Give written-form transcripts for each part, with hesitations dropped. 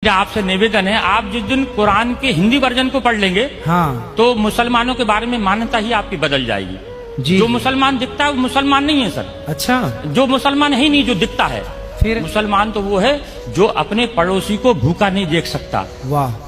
आपसे निवेदन है, आप जिस दिन कुरान के हिंदी वर्जन को पढ़ लेंगे हाँ तो मुसलमानों के बारे में मान्यता ही आपकी बदल जाएगी। जी जो मुसलमान दिखता है वो मुसलमान नहीं है सर। अच्छा जो मुसलमान है ही नहीं, जो दिखता है फिर मुसलमान तो वो है जो अपने पड़ोसी को भूखा नहीं देख सकता। वाह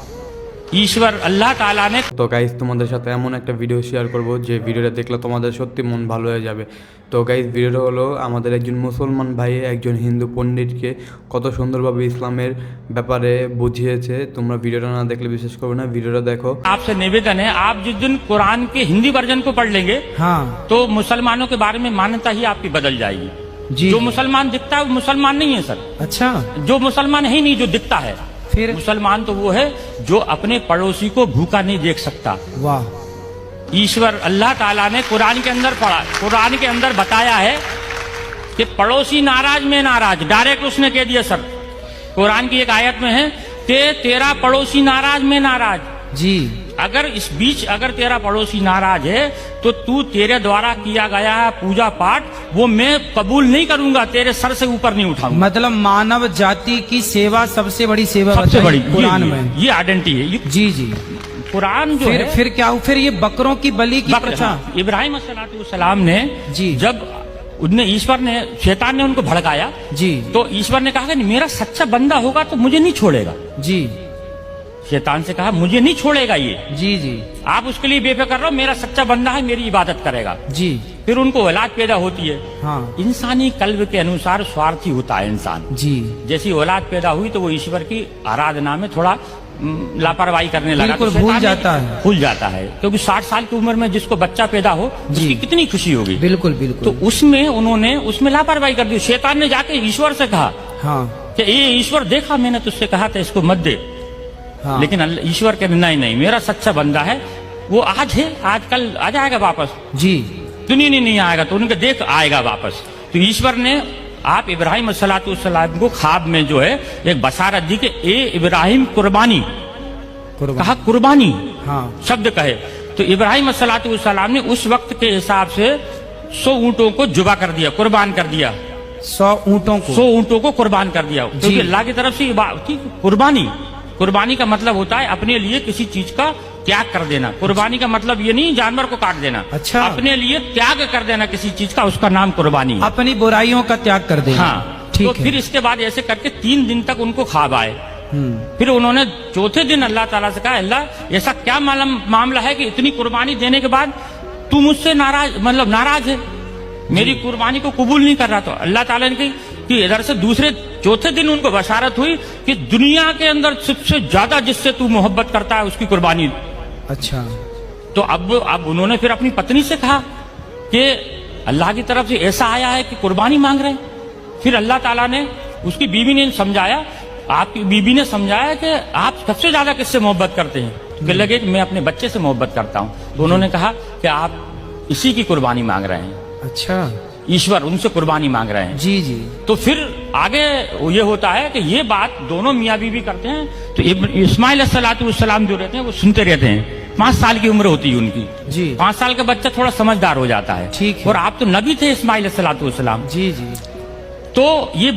ईश्वर अल्लाह ताला ने তো গাইস তোমাদের সাথে এমন একটা ভিডিও শেয়ার করব যে ভিডিওটা দেখলে তোমাদের সত্যি মন ভালো হয়ে যাবে। তো গাইস ভিডিওটা হলো আমাদের একজন মুসলমান ভাই একজন হিন্দু পণ্ডিতকে কত সুন্দরভাবে ইসলামের ব্যাপারে বুঝিয়েছে। তোমরা ভিডিওটা না দেখলে বিশ্বাস করবে না, ভিডিওটা দেখো। आपसे निवेदन है, आप जिस दिन कुरान के हिंदी वर्जन को पढ़ लेंगे हाँ तो मुसलमानों के बारे में मान्यता ही आपकी बदल जाएगी। जी जो मुसलमान दिखता है वो मुसलमान नहीं है सर। अच्छा जो मुसलमान है ही नहीं, जो दिखता है फिर मुसलमान तो वो है जो अपने पड़ोसी को भूखा नहीं देख सकता। वाह ईश्वर अल्लाह ताला ने कुरान के अंदर पढ़ा, कुरान के अंदर बताया है कि पड़ोसी नाराज में नाराज, डायरेक्ट उसने कह दिया सर। कुरान की एक आयत में है कि तेरा पड़ोसी नाराज में नाराज। जी अगर इस बीच अगर तेरा पड़ोसी नाराज है तो तू तेरे द्वारा किया गया पूजा पाठ वो मैं कबूल नहीं करूंगा, तेरे सर से ऊपर नहीं उठाऊंगा। मतलब मानव जाति की सेवा सबसे बड़ी सेवा सबसे बताई बड़ी कुरान में। ये आइडेंटिटी है। ये जी जी कुरान जो फिर है फिर क्या फिर ये बकरों की बलि की प्रथा। हाँ, इब्राहिम अलैहिस्सलाम ने जी जब उनने ईश्वर ने शैतान ने उनको भड़काया जी तो ईश्वर ने कहा कि मेरा सच्चा बंदा होगा तो मुझे नहीं छोड़ेगा। जी शैतान से कहा मुझे नहीं छोड़ेगा ये, जी जी आप उसके लिए बेफिक्र रहो, मेरा सच्चा बंदा है, मेरी इबादत करेगा। जी फिर उनको औलाद पैदा होती है। हाँ इंसानी कल्ब के अनुसार स्वार्थी होता है इंसान। जी जैसी औलाद पैदा हुई तो वो ईश्वर की आराधना में थोड़ा लापरवाही करने लगा, बिल्कुल तो भूल शैतान जाता है। भूल जाता है क्योंकि 60 साल की उम्र में जिसको बच्चा पैदा हो जी। उसकी कितनी खुशी होगी। बिल्कुल तो बिल्कुल उसमें उन्होंने उसमें लापरवाही कर दी। शैतान ने जाके ईश्वर से कहा हाँ कि ये ईश्वर देखा मैंने तुझसे कहा था इसको मत दे, हाँ लेकिन ईश्वर के नहीं नहीं मेरा सच्चा बंदा है, वो आज है, आज कल आ जाएगा वापस, जी दुनिया नहीं आएगा तो उनके देख आएगा वापस। तो ईश्वर ने आप इब्राहिम अलैहिस्सलाम को ख्वाब में जो है एक बशारत दी कि ए इब्राहिम कुर्बानी, कहा कुर्बानी हाँ शब्द कहे तो इब्राहिम अलैहिस्सलाम ने उस वक्त के हिसाब से 100 ऊंटों को जुबा कर दिया, कुर्बान कर दिया। 100 ऊँटों को 100 ऊंटों को कुर्बान कर दिया क्योंकि अल्लाह की तरफ से कुर्बानी, कुर्बानी का मतलब होता है अपने लिए किसी चीज का त्याग कर देना। कुर्बानी का मतलब ये नहीं जानवर को काट देना, अच्छा। अपने लिए त्याग कर देना किसी चीज का, उसका नाम कुर्बानी है। अपनी बुराइयों का त्याग कर दे। हाँ ठीक तो है। फिर इसके बाद ऐसे करके 3 दिन तक उनको ख्वाब आए। फिर उन्होंने चौथे दिन अल्लाह ताला से कहा अल्लाह ऐसा क्या मामला है कि इतनी कुर्बानी देने के बाद तू मुझसे नाराज, मतलब नाराज है, मेरी कुर्बानी को कबूल नहीं कर रहा। तो अल्लाह ताला ने कही कि इधर से दूसरे चौथे दिन उनको बशारत हुई कि दुनिया के अंदर सबसे ज्यादा जिससे तू मोहब्बत करता है उसकी कुर्बानी। अच्छा तो अब उन्होंने फिर अपनी पत्नी से कहा कि अल्लाह की तरफ से ऐसा आया है कि कुर्बानी मांग रहे हैं। फिर अल्लाह ताला ने उसकी बीवी ने समझाया, आपकी बीवी ने समझाया कि आप सबसे ज्यादा किससे मोहब्बत करते हैं। तो कहने लगे कि मैं अपने बच्चे से मोहब्बत करता हूँ। तो उन्होंने कहा कि आप इसी की कुर्बानी मांग रहे हैं। अच्छा ईश्वर उनसे कुर्बानी मांग रहे हैं। जी जी तो फिर आगे ये होता है कि ये बात दोनों मियाँ बीवी करते हैं। तो इस्माइल अलैहिस्सलाम जो रहते हैं वो सुनते रहते हैं। 5 साल की उम्र होती है उनकी जी 5 साल का बच्चा थोड़ा समझदार हो जाता है। ठीक है। और आप तो नबी थे इस्माइल अलैहिस्सलाम। जी जी तो ये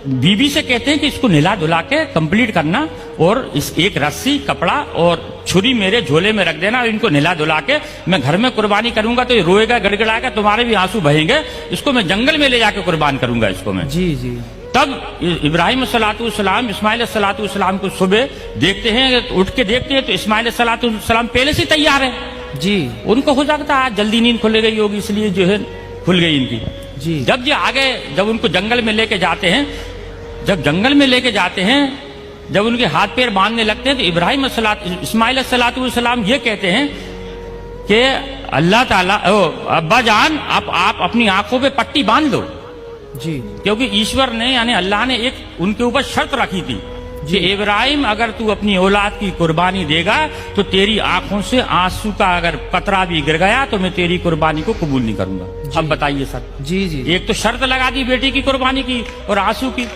बीबी से कहते हैं कि इसको नहला धुला के कंप्लीट करना और इस एक रस्सी कपड़ा और छुरी मेरे झोले में रख देना, इनको नहला धुला के मैं घर में कुर्बानी करूंगा तो ये रोएगा गड़गड़ाएगा, तुम्हारे भी आंसू बहेंगे, इसको मैं जंगल में ले जाके कुर्बान करूंगा इसको मैं। जी जी तब इब्राहिम अलैहिस्सलाम इस्माइल अलैहिस्सलाम को सुबह देखते हैं, उठ के देखते हैं तो इस्माइल अलैहिस्सलाम पहले से तैयार है। जी उनको हो सकता है आज जल्दी नींद खुल गई होगी इसलिए जो है खुल गई इनकी। जी जब ये आगे जब उनको जंगल में लेके जाते हैं, जब जंगल में लेके जाते हैं, जब उनके हाथ पैर बांधने लगते हैं तो इब्राहिम इस्माइल अलैहिस्सलाम ये कहते हैं कि अल्लाह ताला अब्बा जान आप अपनी आंखों पे पट्टी बांध दो। जी क्योंकि ईश्वर ने यानी अल्लाह ने एक उनके ऊपर शर्त रखी थी कि इब्राहिम अगर तू अपनी औलाद की कुर्बानी देगा तो तेरी आंखों से आंसू का अगर कतरा भी गिर गया तो मैं तेरी कुर्बानी को कबूल नहीं करूंगा। अब बताइए सर, जी जी एक तो शर्त लगा दी बेटी की कुर्बानी की और आंसू की।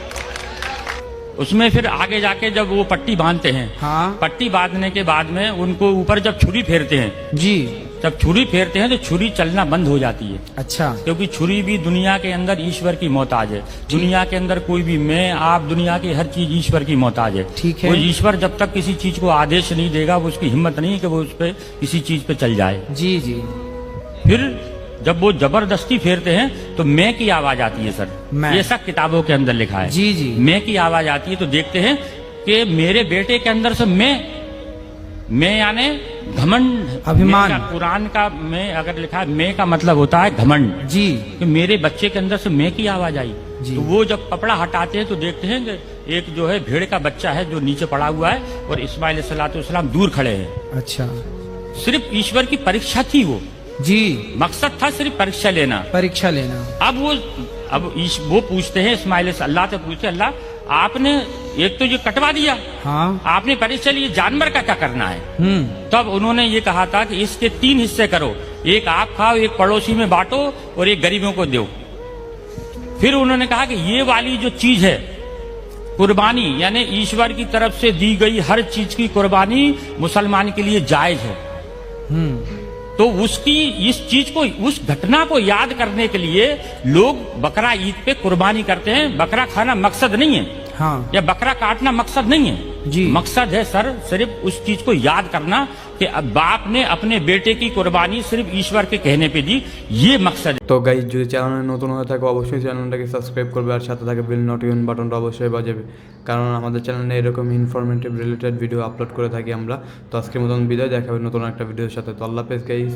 उसमें फिर आगे जाके जब वो पट्टी बांधते हैं, हाँ पट्टी बांधने के बाद में उनको ऊपर जब छुरी फेरते हैं जी जब छुरी फेरते हैं तो छुरी चलना बंद हो जाती है, अच्छा क्योंकि छुरी भी दुनिया के अंदर ईश्वर की मोहताज है। दुनिया के अंदर कोई भी, मैं आप, दुनिया की हर चीज ईश्वर की मोहताज है। ठीक है। वो ईश्वर जब तक किसी चीज को आदेश नहीं देगा, वो उसकी हिम्मत नहीं कि वो उस पे किसी चीज पे चल जाए। जी जी। फिर जब वो जबरदस्ती फेरते हैं तो मैं की आवाज आती है सर, मैं। ये सब किताबों के अंदर लिखा है। जी जी। मैं की आवाज आती है तो देखते हैं कि मेरे बेटे के अंदर से मैं यानी घमंड, अभिमान। मैं का कुरान का मैं अगर लिखा है, मैं का मतलब होता है घमंड, जी कि मेरे बच्चे के अंदर से मैं की आवाज आई। जी। तो वो जब कपड़ा हटाते हैं तो देखते हैं कि एक जो है भेड़ का बच्चा है जो नीचे पड़ा हुआ है और इस्माइल सलाम दूर खड़े हैं। अच्छा सिर्फ ईश्वर की परीक्षा थी वो, जी, मकसद था सिर्फ परीक्षा लेना। परीक्षा लेना। अब वो पूछते हैं इस्माइल से, अल्लाह से पूछते, अल्लाह आपने एक तो ये कटवा दिया, हाँ। आपने परीक्षा ली, जानवर का क्या करना है? तब उन्होंने ये कहा था कि इसके 3 हिस्से करो, एक आप खाओ, एक पड़ोसी में बांटो और एक गरीबों को दो। फिर उन्होंने कहा कि ये वाली जो चीज है कुर्बानी, यानी ईश्वर की तरफ से दी गई हर चीज की कुर्बानी मुसलमान के लिए जायज है। तो उसकी इस चीज को, उस घटना को याद करने के लिए लोग बकरा ईद पे कुर्बानी करते हैं। बकरा खाना मकसद नहीं है, हाँ। या बकरा काटना मकसद नहीं है जी। मकसद है सर सिर्फ उस चीज को याद करना कि अब बाप ने अपने बेटे की कुर्बानी सिर्फ ईश्वर के कहने पे दी, ये मकसद है। তো গাইজ যদি চ্যানেলে নতুন হয়ে থাকে অবশ্যই চ্যানেলটাকে সাবস্ক্রাইব করবে আর সাথে থাকে বেল নোটিফিকেশন বাটনটা অবশ্যই বাজাবে, কারণ আমাদের চ্যানেলে এরকম ইনফরমেটিভ রিলেটেড ভিডিও আপলোড করে থাকি আমরা। তো আজকের মতন বিদায়, দেখা হবে নতুন একটা ভিডিওর সাথে। তো আল্লাহ হাফেজ গাইজ।